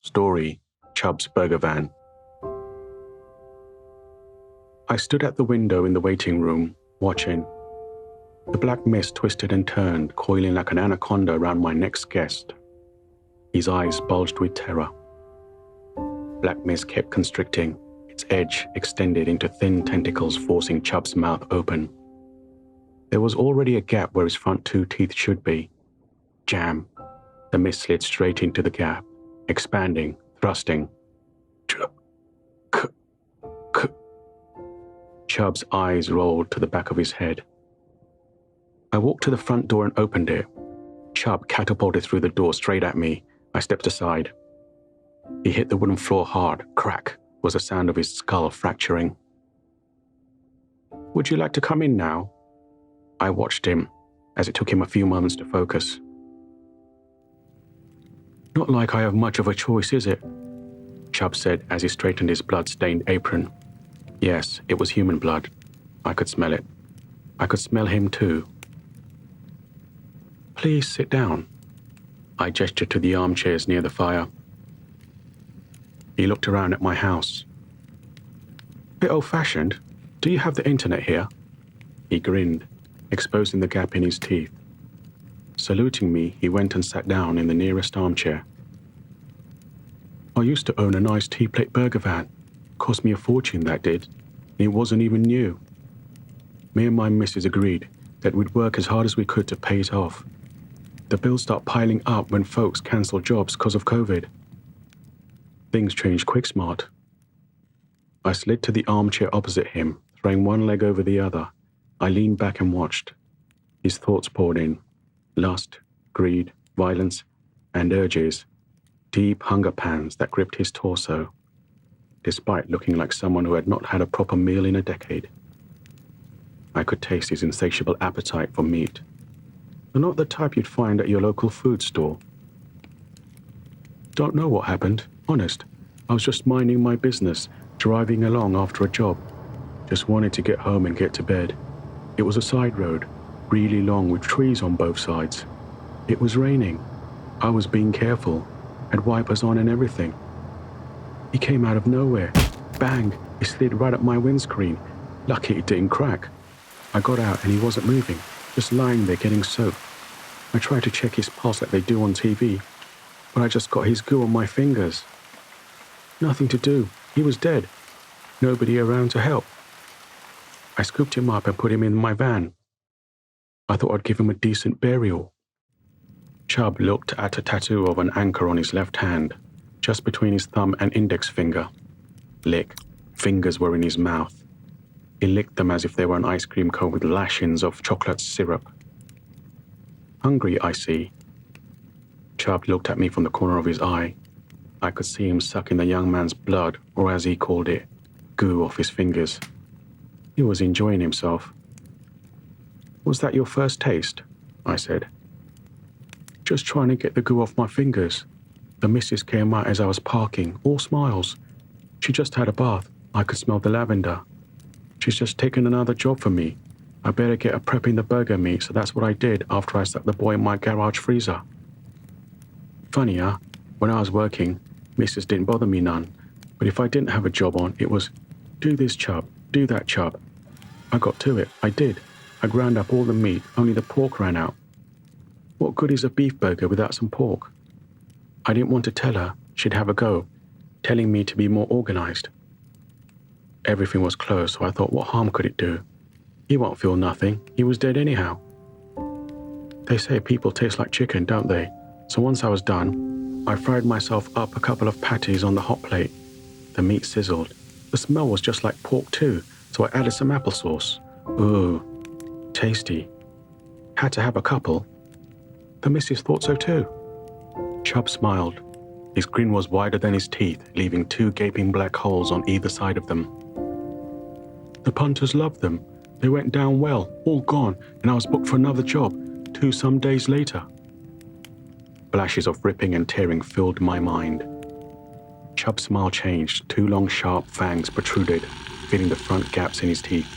Story, Chub's burger van. I stood at the window in the waiting room, watching. The black mist twisted and turned, coiling like an anaconda around my next guest. His eyes bulged with terror. Black mist kept constricting, its edge extended into thin tentacles forcing Chub's mouth open. There was already a gap where his front two teeth should be. Jam. The mist slid straight into the gap, expanding, thrusting. Chub. Chub's eyes rolled to the back of his head. I walked to the front door and opened it. Chub catapulted through the door straight at me. I stepped aside. He hit the wooden floor hard. Crack was the sound of his skull fracturing. "Would you like to come in now?" I watched him, as it took him a few moments to focus. "Not like I have much of a choice, is it?" Chub said as he straightened his blood-stained apron. Yes, it was human blood. I could smell it. I could smell him too. "Please sit down." I gestured to the armchairs near the fire. He looked around at my house. "Bit old-fashioned. Do you have the internet here?" He grinned, exposing the gap in his teeth. Saluting me, he went and sat down in the nearest armchair. "I used to own a nice tea-plate burger van. Cost me a fortune, that did, and it wasn't even new. Me and my missus agreed that we'd work as hard as we could to pay it off. The bills start piling up when folks cancel jobs because of COVID. Things changed quick smart." I slid to the armchair opposite him, throwing one leg over the other. I leaned back and watched. His thoughts poured in. Lust, greed, violence, and urges. Deep hunger pans that gripped his torso, despite looking like someone who had not had a proper meal in a decade. I could taste his insatiable appetite for meat. But not the type you'd find at your local food store. "Don't know what happened, honest. I was just minding my business, driving along after a job. Just wanted to get home and get to bed. It was a side road, really long with trees on both sides. It was raining. I was being careful, had wipers on and everything. He came out of nowhere. Bang! He slid right at my windscreen. Lucky it didn't crack. I got out and he wasn't moving, just lying there getting soaked. I tried to check his pulse like they do on TV, but I just got his goo on my fingers. Nothing to do. He was dead. Nobody around to help. I scooped him up and put him in my van. I thought I'd give him a decent burial." Chub looked at a tattoo of an anchor on his left hand, just between his thumb and index finger. Lick. Fingers were in his mouth. He licked them as if they were an ice cream cone with lashings of chocolate syrup. "Hungry, I see." Chub looked at me from the corner of his eye. I could see him sucking the young man's blood, or as he called it, goo off his fingers. He was enjoying himself. "Was that your first taste?" I said. "Just trying to get the goo off my fingers. The missus came out as I was parking, all smiles. She just had a bath. I could smell the lavender. She's just taken another job for me. I better get her prepping the burger meat, so that's what I did after I stuck the boy in my garage freezer. Funny, huh? When I was working, missus didn't bother me none. But if I didn't have a job on, it was, 'Do this, Chub. Do that, Chub.' I got to it. I did. I ground up all the meat, only the pork ran out. What good is a beef burger without some pork? I didn't want to tell her. She'd have a go, telling me to be more organized. Everything was closed, so I thought, what harm could it do? He won't feel nothing. He was dead anyhow. They say people taste like chicken, don't they? So once I was done, I fried myself up a couple of patties on the hot plate. The meat sizzled. The smell was just like pork too, so I added some applesauce. Ooh, tasty. Had to have a couple. The missus thought so too." Chub smiled. His grin was wider than his teeth, leaving two gaping black holes on either side of them. "The punters loved them. They went down well, all gone, and I was booked for another job, 2 some days later." Flashes of ripping and tearing filled my mind. Chub's smile changed. 2 long, sharp fangs protruded, filling the front gaps in his teeth.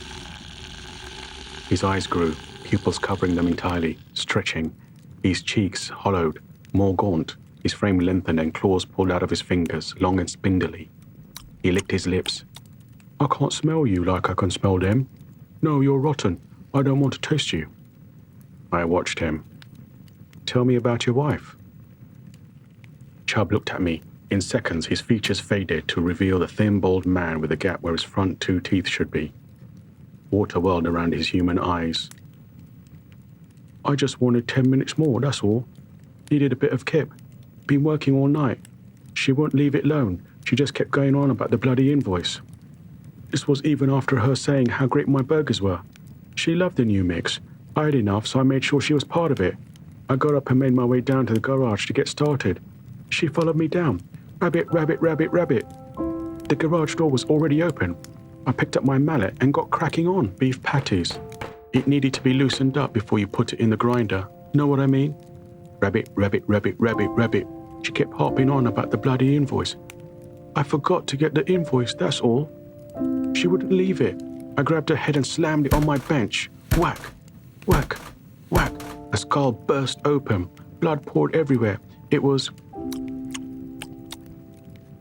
His eyes grew, pupils covering them entirely, stretching. His cheeks hollowed, more gaunt, His frame lengthened and claws pulled out of his fingers, long and spindly. He licked his lips. I can't smell you like I can smell them. No, you're rotten. I don't want to taste you. I watched him. Tell me about your wife. Chub looked at me. In seconds, his features faded to reveal the thin, bald man with a gap where his front 2 teeth should be. Water welled around his human eyes. I just wanted 10 minutes more, that's all. Needed a bit of kip. Been working all night. She wouldn't leave it alone. She just kept going on about the bloody invoice. This was even after her saying how great my burgers were. She loved the new mix. I had enough, so I made sure she was part of it. I got up and made my way down to the garage to get started. She followed me down. Rabbit, rabbit, rabbit, rabbit. The garage door was already open. I picked up my mallet and got cracking on beef patties. It needed to be loosened up before you put it in the grinder. Know what I mean? Rabbit, rabbit, rabbit, rabbit, rabbit. She kept harping on about the bloody invoice. I forgot to get the invoice, that's all. She wouldn't leave it. I grabbed her head and slammed it on my bench. Whack, whack, whack. The skull burst open. Blood poured everywhere. It was...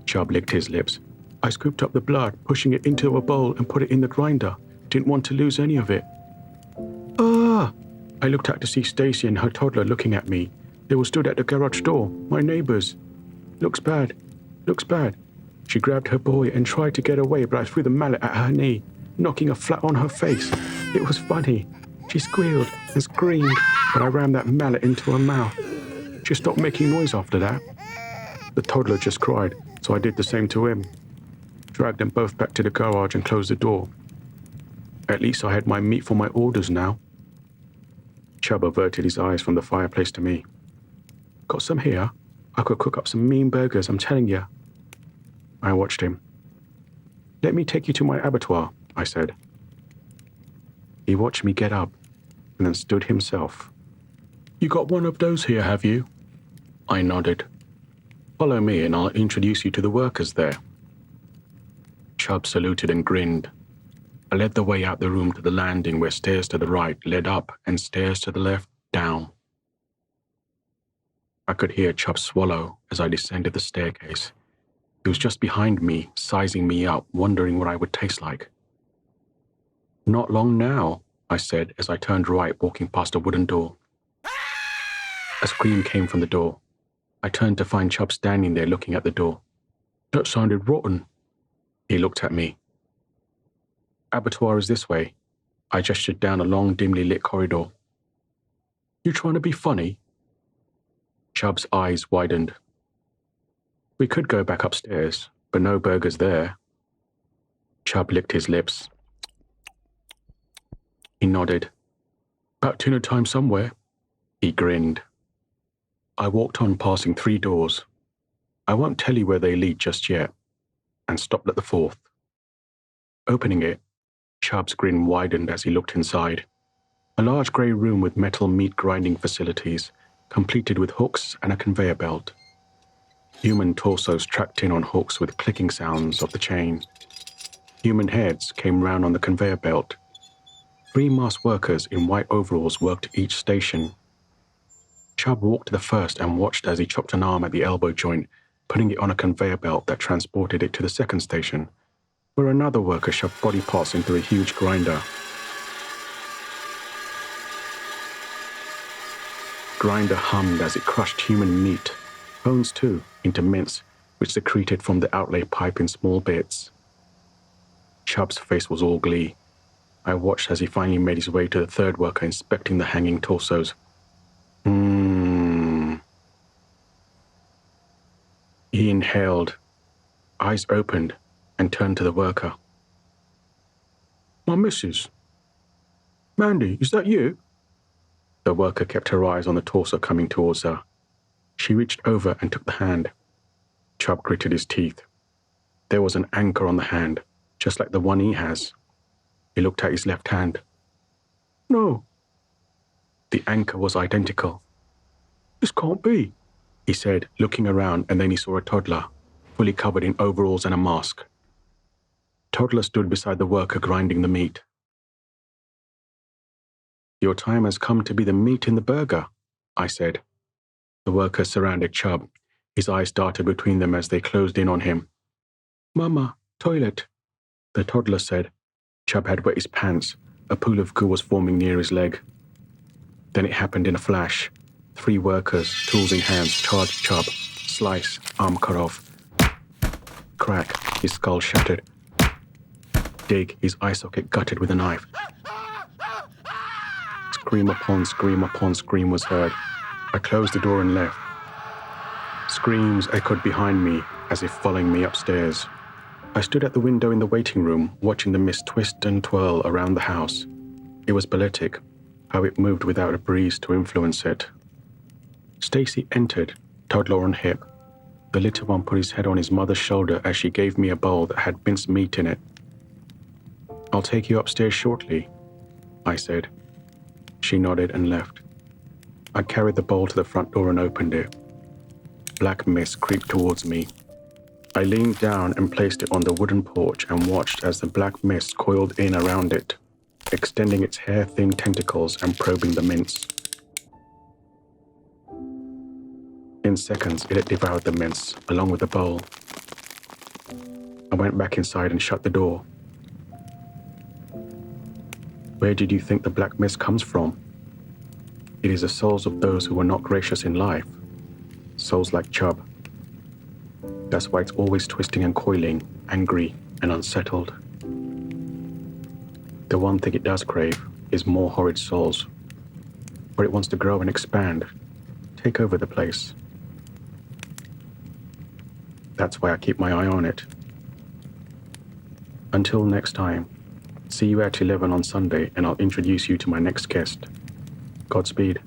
Chub licked his lips. I scooped up the blood, pushing it into a bowl and put it in the grinder. Didn't want to lose any of it. Ah! I looked out to see Stacy and her toddler looking at me. They were stood at the garage door, my neighbors. Looks bad. Looks bad. She grabbed her boy and tried to get away, but I threw the mallet at her knee, knocking her flat on her face. It was funny. She squealed and screamed, but I rammed that mallet into her mouth. She stopped making noise after that. The toddler just cried, so I did the same to him. Dragged them both back to the garage and closed the door. At least I had my meat for my orders now. Chub averted his eyes from the fireplace to me. Got some here? I could cook up some mean burgers, I'm telling you. I watched him. Let me take you to my abattoir, I said. He watched me get up and then stood himself. You got one of those here, have you? I nodded. Follow me and I'll introduce you to the workers there. Chub saluted and grinned. I led the way out the room to the landing where stairs to the right led up and stairs to the left down. I could hear Chub swallow as I descended the staircase. He was just behind me, sizing me up, wondering what I would taste like. Not long now, I said as I turned right, walking past a wooden door. A scream came from the door. I turned to find Chub standing there looking at the door. That sounded rotten. He looked at me. Abattoir is this way. I gestured down a long, dimly lit corridor. You trying to be funny? Chub's eyes widened. We could go back upstairs, but no burgers there. Chub licked his lips. He nodded. About dinner time somewhere. He grinned. I walked on passing 3 doors. I won't tell you where they lead just yet, and stopped at the 4th. Opening it, Chub's grin widened as he looked inside. A large grey room with metal meat grinding facilities, completed with hooks and a conveyor belt. Human torsos tracked in on hooks with clicking sounds of the chain. Human heads came round on the conveyor belt. 3 masked workers in white overalls worked each station. Chub walked to the first and watched as he chopped an arm at the elbow joint, putting it on a conveyor belt that transported it to the second station, where another worker shoved body parts into a huge grinder. Grinder hummed as it crushed human meat, bones too, into mince, which secreted from the outlay pipe in small bits. Chub's face was all glee. I watched as he finally made his way to the third worker inspecting the hanging torsos. He inhaled, eyes opened, and turned to the worker. My missus. Mandy, is that you? The worker kept her eyes on the torso coming towards her. She reached over and took the hand. Chub gritted his teeth. There was an anchor on the hand, just like the one he has. He looked at his left hand. No. The anchor was identical. This can't be, he said, looking around, and then he saw a toddler, fully covered in overalls and a mask. Toddler stood beside the worker grinding the meat. Your time has come to be the meat in the burger, I said. The worker surrounded Chub. His eyes darted between them as they closed in on him. "Mama, toilet," the toddler said. Chub had wet his pants. A pool of goo was forming near his leg. Then it happened in a flash. 3 workers, tools in hands, charged Chub. Slice, arm cut off. Crack, his skull shattered. Dig, his eye socket gutted with a knife. Scream upon scream was heard. I closed the door and left. Screams echoed behind me, as if following me upstairs. I stood at the window in the waiting room, watching the mist twist and twirl around the house. It was balletic, how it moved without a breeze to influence it. Stacy entered, toddler on hip. The little one put his head on his mother's shoulder as she gave me a bowl that had minced meat in it. "I'll take you upstairs shortly," I said. She nodded and left. I carried the bowl to the front door and opened it. Black mist creeped towards me. I leaned down and placed it on the wooden porch and watched as the black mist coiled in around it, extending its hair-thin tentacles and probing the mince. In seconds, it had devoured the mince, along with the bowl. I went back inside and shut the door. Where did you think the black mist comes from? It is the souls of those who were not gracious in life. Souls like Chub. That's why it's always twisting and coiling, angry and unsettled. The one thing it does crave is more horrid souls. Where it wants to grow and expand, take over the place. That's why I keep my eye on it. Until next time, see you at 11 on Sunday and I'll introduce you to my next guest. Godspeed.